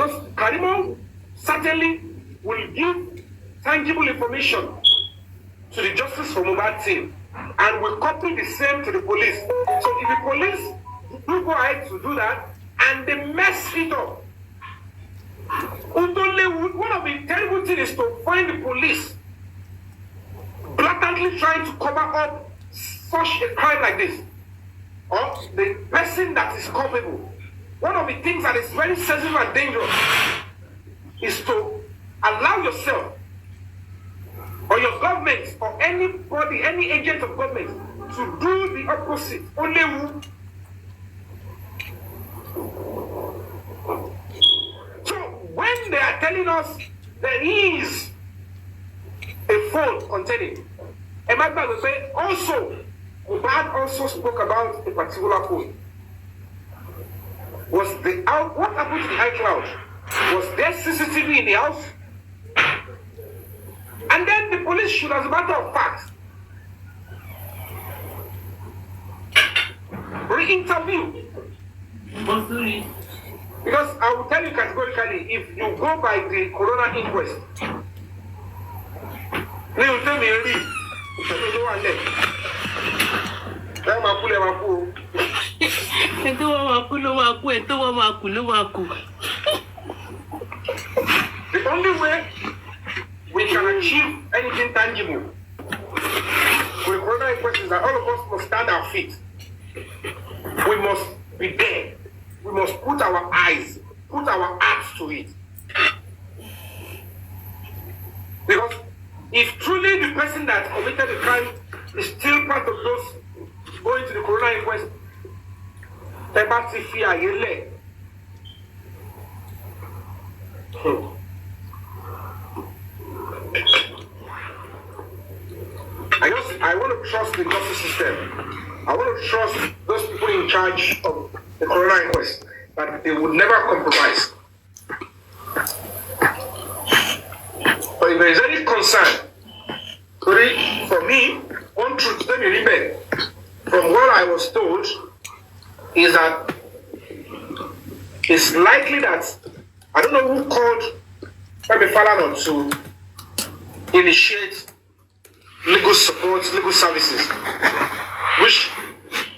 Because Karimo certainly will give tangible information to the Justice for Mohbad team and will copy the same to the police. So if the police do go ahead to do that and they mess it up, one of the terrible things is to find the police blatantly trying to cover up such a crime like this, or the person that is culpable. One of the things that is very sensitive and dangerous is to allow yourself or your government or anybody, any agent of government to do the opposite. Only who. So when they are telling us there is a phone containing, Emmanuel will say also, Mohbad also spoke about a particular phone. What happened to the iCloud? Was there CCTV in the house? And then the police should, as a matter of fact, re-interview. Because I will tell you categorically, if you go by the coroner inquest, they will tell me, the only way we can achieve anything tangible with coroner inquest is that all of us must stand our feet. We must be there. We must put our eyes, put our hearts to it. Because if truly the person that committed the crime is still part of those going to the coroner inquest, I want to trust the justice system. I want to trust those people in charge of the coroner inquest that they would never compromise. But if there is any concern, for me, one truth, let me remember, from what I was told, is that it's likely that, I don't know who called Yomi Fabiyi to initiate legal support, legal services, which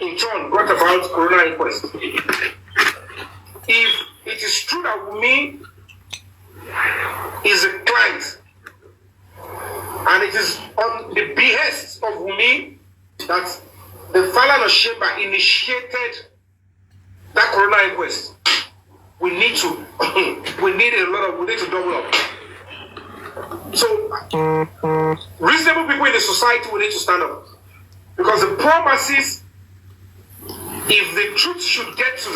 in turn brought about coroner inquest. If it is true that Wunmi is a client, and it is on the behest of Wunmi that the Falana chamber initiated that coroner inquest, we need to double up. So reasonable people in the society will need to stand up, because the poor masses, if the truth should get to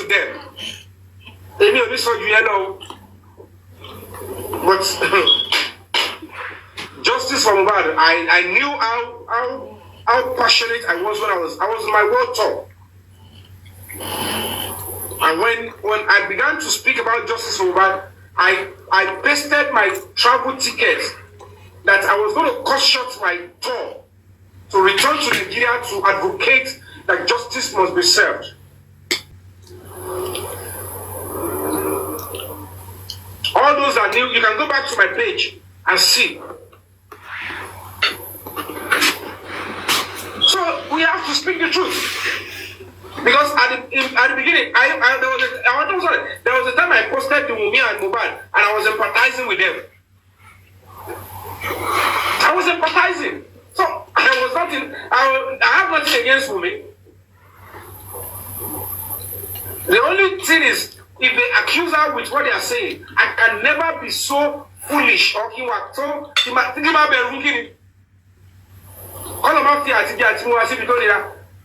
them, maybe on this one you know, but justice for Mohbad, I knew how passionate I was when I was on my world tour. And when I began to speak about justice for Mohbad, I pasted my travel tickets that I was going to cut short my tour to return to Nigeria to advocate that justice must be served. All those that knew, you can go back to my page and see. So we have to speak the truth. Because at the beginning, there was a time I posted to Wunmi and Mohbad, and I was empathizing with them. So I have nothing against Wunmi. The only thing is, if they accuse her with what they are saying, I can never be so foolish or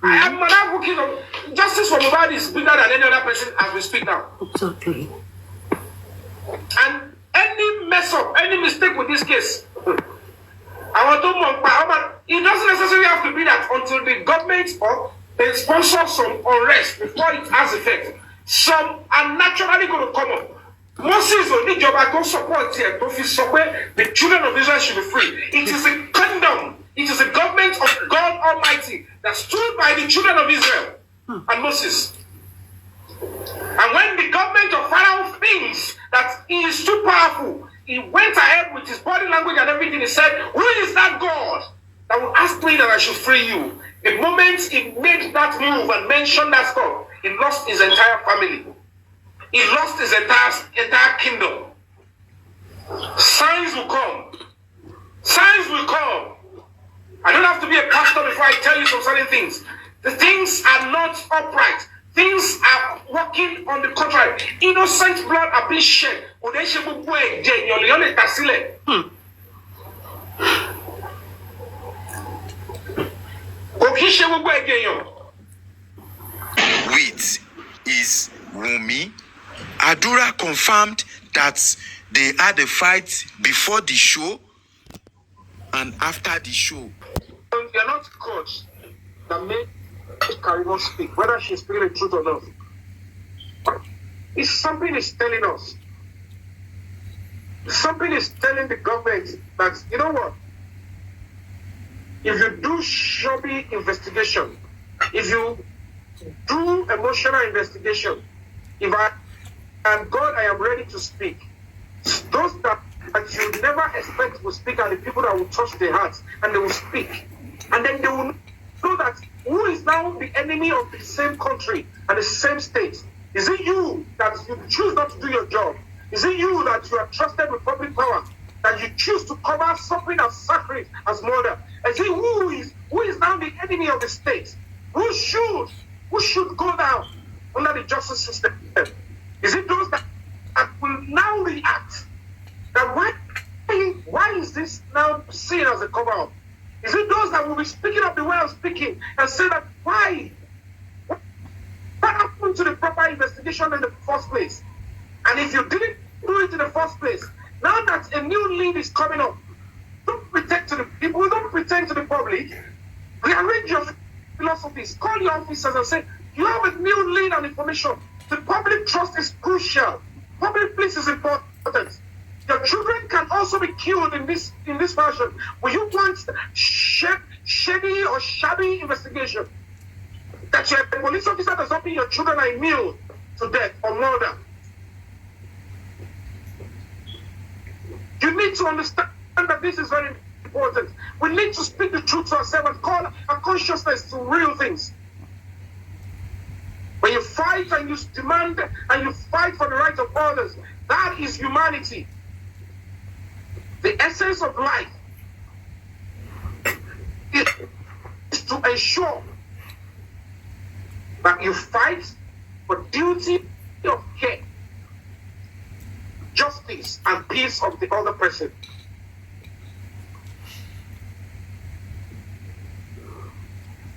I am advocating of justice for Mohbad is bigger than any other person as we speak now. It's okay. And any mess up, any mistake with this case, it doesn't necessarily have to be that until the government or they sponsor some unrest before it has effect. Some are naturally going to come up. Moses will need your support here to support the children of Israel should be free. It is a kingdom. It is the government of God Almighty that stood by the children of Israel and Moses. And when the government of Pharaoh thinks that he is too powerful, he went ahead with his body language and everything. He said, who is that God that will ask me that I should free you? The moment he made that move and mentioned that stuff, he lost his entire family. He lost his entire kingdom. Signs will come. Signs will come. I don't have to be a pastor before I tell you some certain things. The things are not upright. Things are working on the contrary. Innocent blood are being shed. Wait, is Wumi? Adura confirmed that they had a fight before the show and after the show. You're not coach that made Karimo speak, whether she's speaking the truth or not. If something is telling us, something is telling the government that, you know what? If you do shabby investigation, if you do emotional investigation, if I am God, I am ready to speak. Those that you never expect will speak are the people that will touch their hearts and they will speak. And then they will know that who is now the enemy of the same country and the same state? Is it you that you choose not to do your job? Is it you that you are trusted with public power, that you choose to cover something as sacred as murder? Is it who is now the enemy of the state? Who should go down under the justice system? Is it those that will now react? That why is this now seen as a cover-up? Is it those that will be speaking up the way I'm speaking and say that why? What happened to the proper investigation in the first place? And if you didn't do it in the first place, now that a new lead is coming up, don't pretend to the people, don't pretend to the public. Rearrange your philosophies. Call your officers and say, you have a new lead on information. The public trust is crucial. Public peace is important. Your children can also be killed in this fashion. Will you want shady or shabby investigation? That your police officer does not mean your children are immune to death or murder. You need to understand that this is very important. We need to speak the truth to ourselves and call our consciousness to real things. When you fight and you demand and you fight for the rights of others, that is humanity. The essence of life is to ensure that you fight for duty of care, justice, and peace of the other person.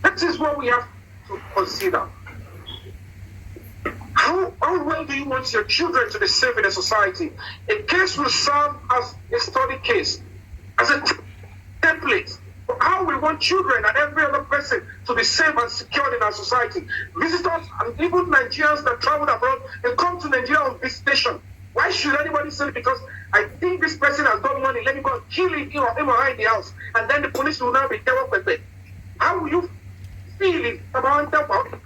That is what we have to consider. How well do you want your children to be safe in a society? A case will serve as a study case, as a template for how we want children and every other person to be safe and secured in our society. Visitors and even Nigerians that travel abroad and come to Nigeria on visitation. Why should anybody say it? Because I think this person has got money, let me go and kill him or him the house, and then the police will now be dealt with it. How will you feel it about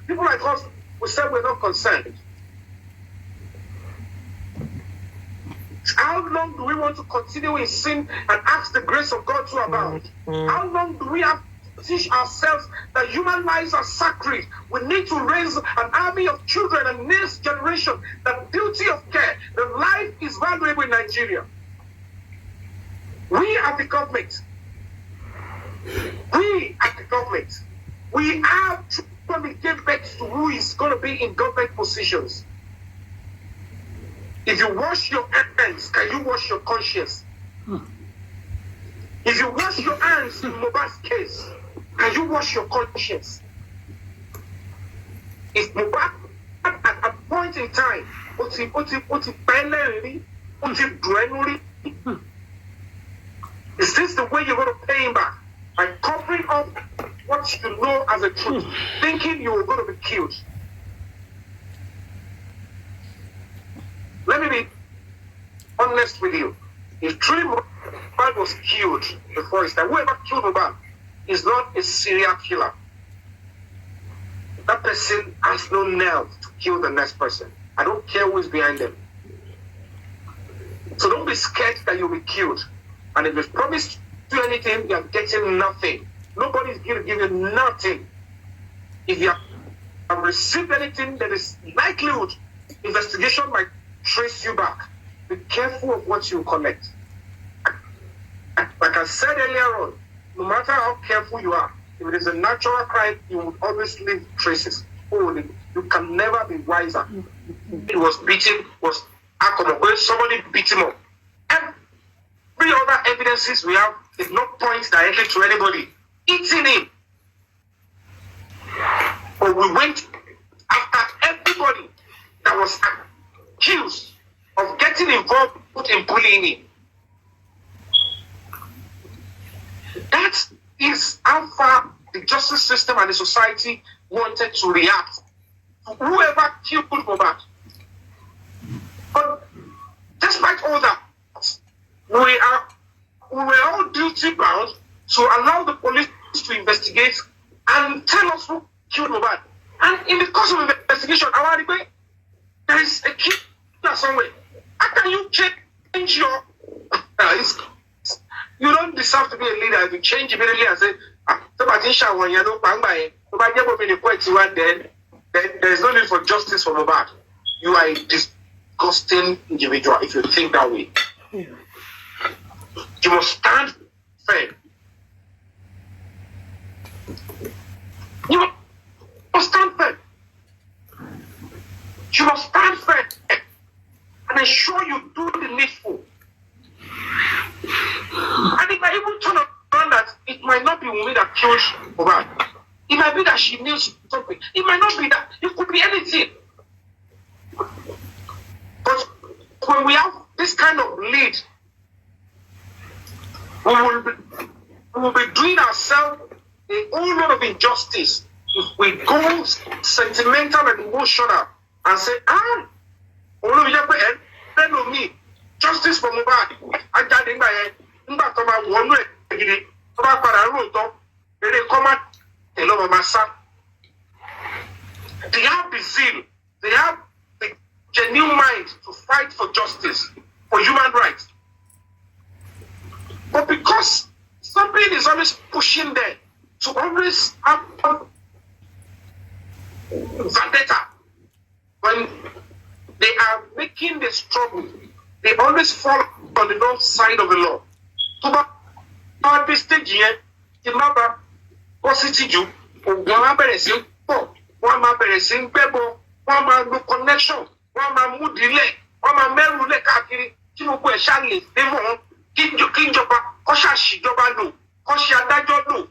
people like us who say we're not concerned? How long do we want to continue in sin and ask the grace of God to abound? How long do we have to teach ourselves that human lives are sacred? We need to raise an army of children and next generation that duty of care, that life is valuable in Nigeria. We are the government. We have to give back to who is going to be in government positions. If you wash your hands, can you wash your conscience? If you wash your hands in Mohbad's case, can you wash your conscience? If Mohbad at a point in time, is this the way you're going to pay him back? By covering up what you know as a truth, thinking you were going to be killed. Let me be honest with you. If truly Mohbad was killed before his time, whoever killed Mohbad, is not a serial killer. That person has no nerve to kill the next person. I don't care who is behind them. So don't be scared that you'll be killed. And if you've promised you anything, you're getting nothing. Nobody's going to give you nothing. If you have received anything, there is likelihood investigation might trace you back. Be careful of what you collect. Like I said earlier on, no matter how careful you are, if it is a natural crime, you will always leave traces. You can never be wiser. It was beaten, was when somebody beat him up. Every other evidences we have did not point directly to anybody eating him. But we went after everybody that was accused of getting involved in bullying him. That is how far the justice system and the society wanted to react to whoever killed Mohbad. But despite all that, we were all duty bound to allow the police to investigate and tell us who killed Mohbad. And in the course of the investigation, there is a killer somewhere. How can you change your... you don't deserve to be a leader if you change immediately and say, then there's no need for justice for Mohbad. You are a disgusting individual if you think that way. You must stand firm. You must stand firm. You must stand firm and ensure you do the needful. And if I even turn around that it might not be Wunmi that killed Mohbad, it might be that she knew something. It might not be that. It could be anything. But when we have this kind of lead, we will be doing ourselves a whole lot of injustice if we go sentimental and emotional and say, me, justice for Mohbad. I got in my head. They have the zeal, they have the genuine mind to fight for justice, for human rights. But because something is always pushing them to always have vendetta, when they are making the struggle, they always fall on the wrong side of the law. So this stage here, remember, positive, one connection, one mood delay, one meru le kakiri, kinu ko e sha le devon, kinjoba, ko sha shijoba lo, ko sha adajo lo.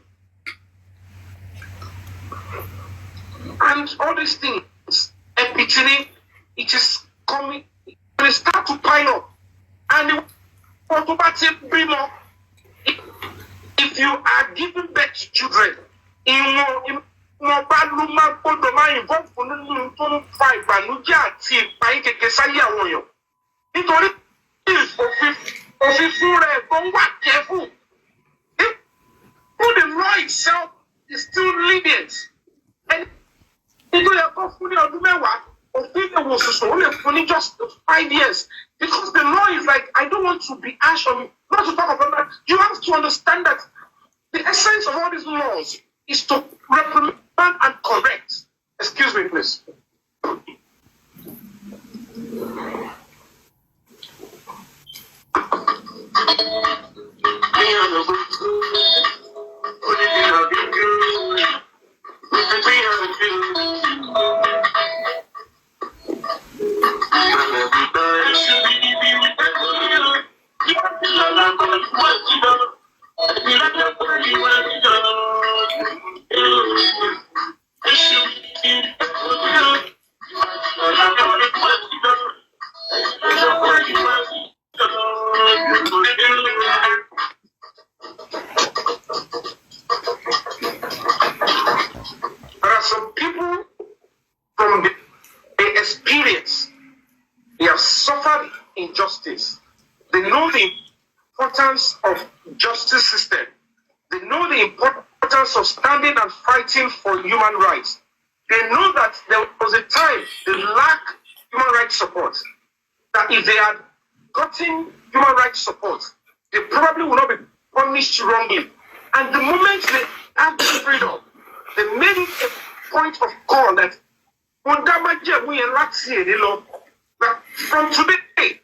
And all these things, epitini, it is coming, they start to pile up. And if you are giving birth to children, in Mohbad ló máa gbọ́dọ̀ máa involve nínú tó ń fa ìbànújẹ́ àti ìpayín kékeré sáyé àwọn èèyàn. Nítorí òfin fún rẹ̀ tó ń wà careful. The law itself is still lenient. And nítorí ẹ̀kọ́ fún ní ọdún mẹ́wàá, òfin ìwòsàn ó lè fún ní just 5 years. Because the law is like, I don't want to be harsh on you. Not to talk about that. You have to understand that the essence of all these laws is to reprimand and correct. Excuse me, please. There are some people from the experience, they have suffered injustice. They know the importance of justice system. They know the importance importance of standing and fighting for human rights. They know that there was a time they lacked human rights support. That if they had gotten human rights support, they probably would not be punished wrongly. And the moment they had this freedom, they made it a point of call that from today,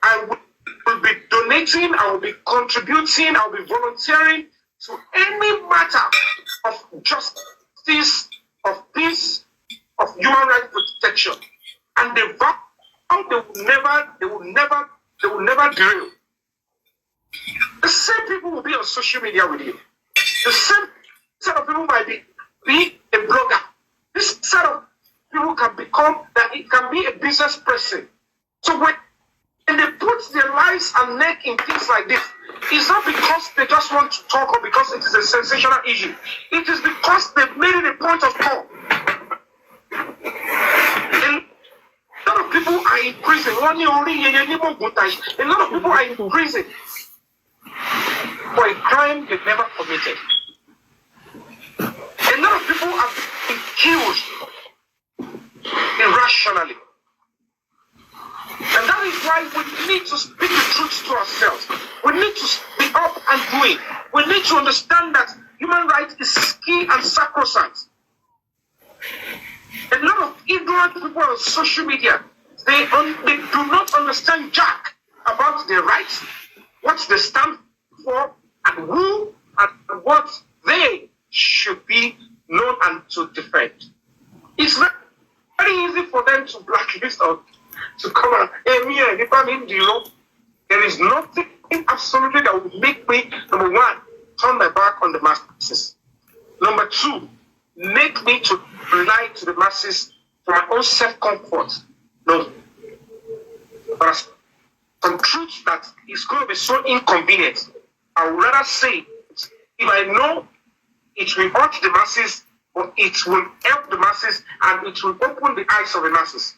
I will be donating, I will be contributing, I will be volunteering to any matter of justice, of peace, of human rights protection. And they vow they will never derail. The same people will be on social media with you. The same set of people might be a blogger. This set of people can become that it can be a business person. So when they put their lives and neck in things like this, it's not because they just want to talk or because it is a sensational issue. It is because they've made it a point of call. A lot of people are in prison. A lot of people are in prison for a crime they've never committed. A lot of people have been killed irrationally. And that is why we need to speak the truth to ourselves. We need to speak up and do it. We need to understand that human rights is key and sacrosanct. A lot of ignorant people on social media, they do not understand jack about their rights, what they stand for, and who and what they should be known and to defend. It's very easy for them to blacklist or to come and there is nothing absolutely that will make me, number one, turn my back on the masses. Number two, make me to rely to the masses for my own self-comfort. No. But some truth that is going to be so inconvenient, I would rather say it if I know it will hurt the masses, or it will help the masses, and it will open the eyes of the masses.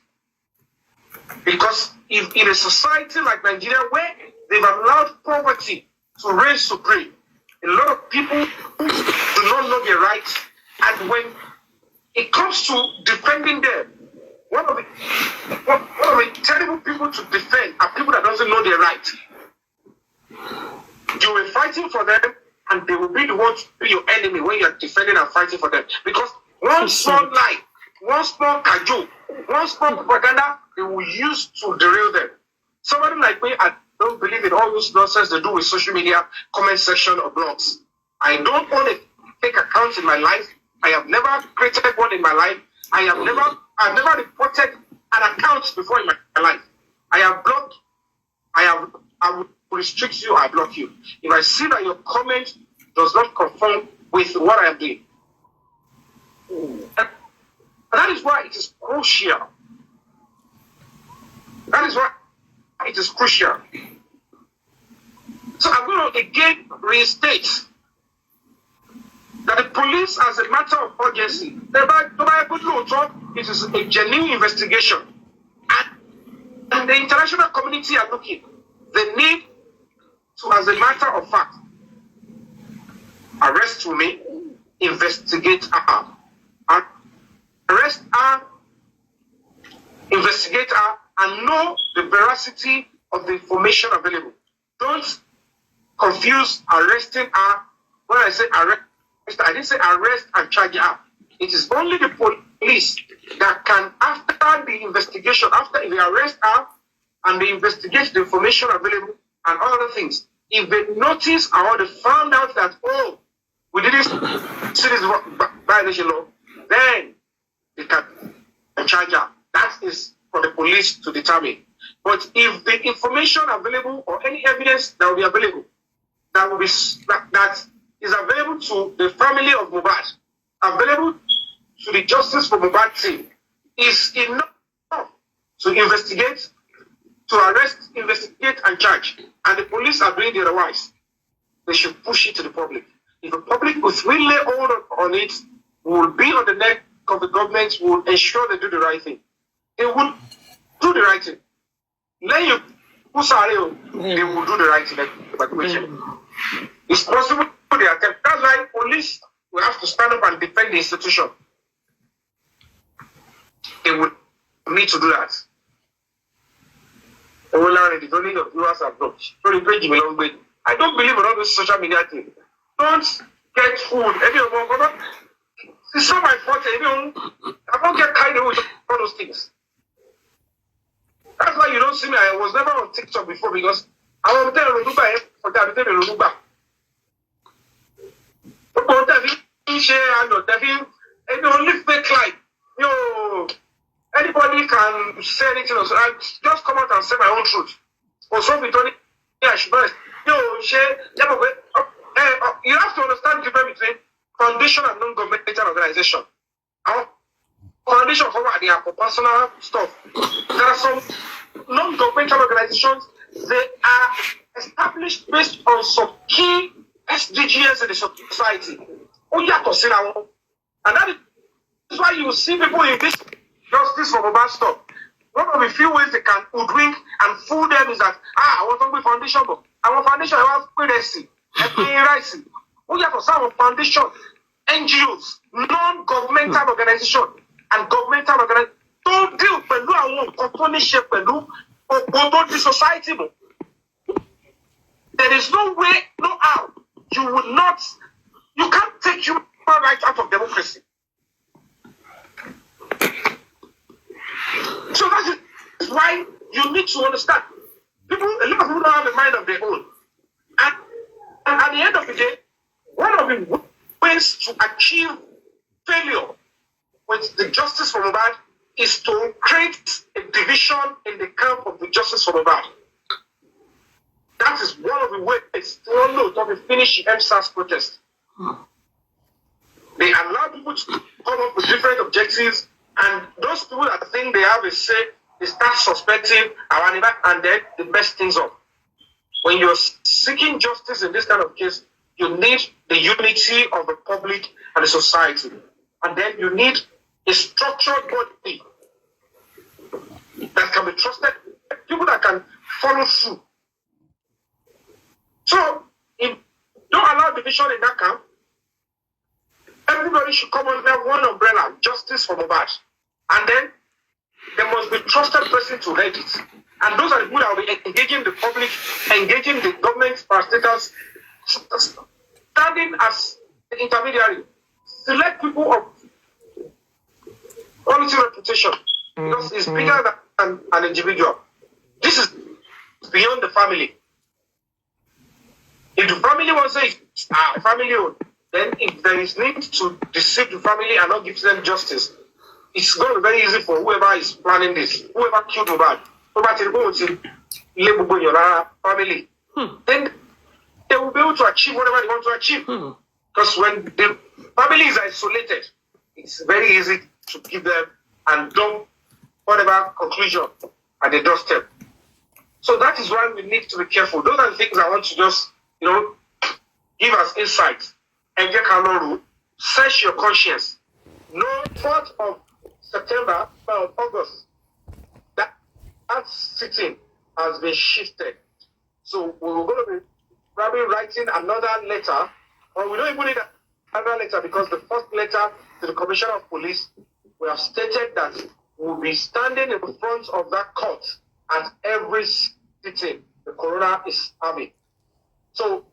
Because if in a society like Nigeria, where they've allowed poverty to reign supreme, a lot of people do not know their rights, and when it comes to defending them, one of the terrible people to defend are people that doesn't know their rights. You will be fighting for them, and they will be the ones to be your enemy when you are defending and fighting for them. Because one small lie, one small cajole, one small propaganda, they will use to derail them. Somebody like me, I don't believe in all this nonsense they do with social media, comment section, or blogs. I don't own a fake account in my life. I have never created one in my life. I've never reported an account before in my life. I have blocked. I will restrict you. I block you. If I see that your comment does not conform with what I am doing, and that is why it is crucial. That is why it is crucial. So I'm going to again reinstate that the police, as a matter of urgency, it is a genuine investigation. And the international community are looking. They need to, as a matter of fact, arrest Wunmi, investigate her. Arrest her, investigate her, and know the veracity of the information available. Don't confuse arresting her. When I say arrest, I didn't say arrest and charge her. It is only the police that can, after the investigation, after they arrest her and they investigate the information available and other things, if they notice or they found out that, oh, we didn't see this violation law, then they can charge her. That is for the police to determine. But if the information available or any evidence that will be available, that is available to the family of Mohbad, available to the Justice for Mohbad team, is enough to investigate, to arrest, investigate, and charge. And the police are doing the otherwise. They should push it to the public. If the public will really hold on it, will be on the neck of the government, will ensure they do the right thing. They will do the right thing. Then they will do the right thing. It's possible the attempt. That's why police will have to stand up and defend the institution. They would need to do that. The only your viewers have not. So the page will long way. I don't believe in all this social media thing. Don't get food. It's not my fault. I don't get carried away with all those things. That's why you don't see me. I was never on TikTok before because I was there on Ruba for that. They Ruba. But David share and David, and you only fake life. Yo, anybody can say anything. So I just come out and say my own truth. Or so we don't. Yeah, she does. Yo, share. You have to understand the difference between foundation and non-governmental organization. Our foundation for what they are for personal stuff. There are some non-governmental organizations. They are established based on some key SDGs in the society. Oh, yeah, to see that one. And that is why you see people in this justice for Mohbad stuff. One of the few ways they can hoodwink and fool them is that, I want to be foundation, but I want foundation, I want privacy, rights. Oh, yeah, for some foundation, NGOs, non-governmental organization, and governmental organization don't deal with our companionship, with the society. There is no way, no how. You can't take human rights out of democracy. So that is why you need to understand. A lot of people don't have a mind of their own. And at the end of the day, one of the ways to achieve failure with the justice for Mohbad is to create a division in the camp of the justice for Mohbad. That is one of the ways to finish the MSAS protest. They allow people to come up with different objectives, and those people that think they have a say, they start suspecting and then they mess things up. When you're seeking justice in this kind of case, you need the unity of the public and the society. And then you need a structured body that can be trusted, people that can follow through. So, if don't allow division in that camp, everybody should come under one umbrella, justice for Mohbad. And then there must be trusted person to head it. And those are the people that will be engaging the public, engaging the government, parastatals, standing as the intermediary. Select people of quality reputation because it's bigger than an individual. This is beyond the family. If the family wants to say it's family owned, then if there is need to deceive the family and not give them justice, it's going to be very easy for whoever is planning this, whoever killed Mohbad, family. Then they will be able to achieve whatever they want to achieve. Because when the family is isolated, it's very easy to give them and dump whatever conclusion at the doorstep. So that is why we need to be careful. Those are the things I want to just, give us insights. And get Kanoru, search your conscience. No 4th of September or August, that sitting has been shifted. So we're going to be probably writing another letter, or we don't even need another letter because the first letter to the Commissioner of Police, we have stated that we'll be standing in front of that court at every sitting the coroner is having. So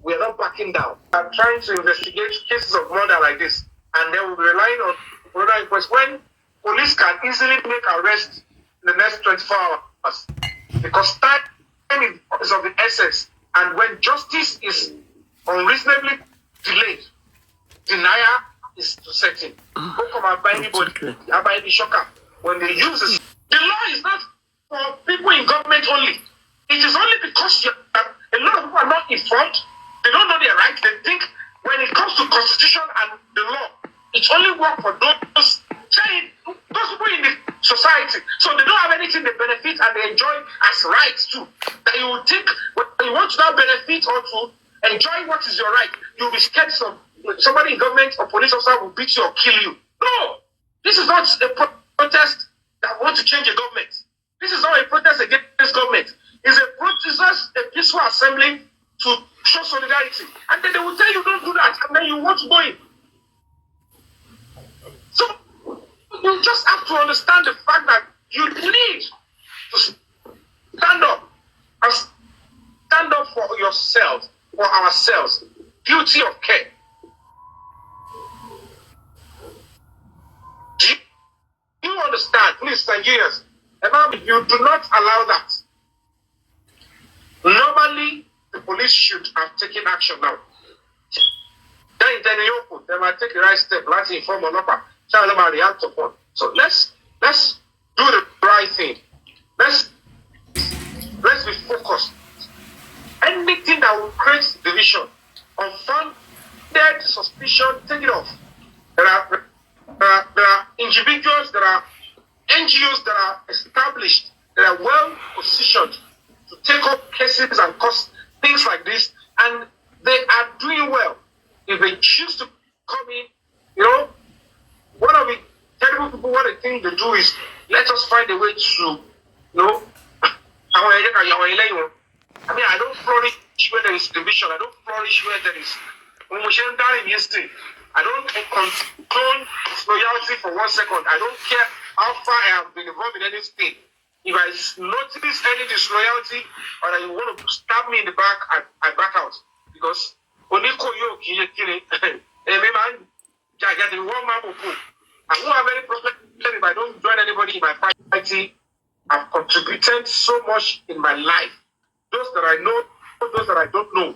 we're not backing down. I'm trying to investigate cases of murder like this, and then we'll be relying on coroner inquest when police can easily make arrests in the next 24 hours. Because time is of the essence, and when justice is unreasonably delayed, denial is to set in. Go come and buy anybody, and buy the shocker. When they use this, the law is not for people in government only. It is only because a lot of people are not informed. They don't know their rights. They think when it comes to constitution and the law, it's only work for those people in the society. So they don't have anything they benefit and they enjoy as rights too. That you would think when you want to now benefit or to enjoy what is your right, you'll be scared somebody in government or police officer will beat you or kill you. No! This is not a protest that wants to change a government. This is not a protest against government. It's a protest, a peaceful assembly to show solidarity. And then they will tell you don't do that, and then you want to go in. So you just have to understand the fact that you need to stand up and stand up for yourself, for ourselves. Duty of care. Do you understand? Please, Nigerians, you do not allow that. Normally, the police should have taken action now. Then they might take the right step. Let's inform Monopa. Tell them how they react upon. So let's do the right thing. Let's be focused. Anything that will create division, unfounded suspicion, take it off. There are individuals, there are NGOs that are established, that are well positioned to take up cases and cause things like this, and they are doing well. If they choose to come in, one of the terrible people, what they think they do is let us find a way to, I mean, I don't flourish where there is division. I don't flourish where there is. I don't condone loyalty for 1 second. I don't care how far I have been involved in anything. If I notice any disloyalty or that you want to stab me in the back, I back out. Because only I won't have any problem if I don't join anybody in my party. I've contributed so much in my life. Those that I know, those that I don't know.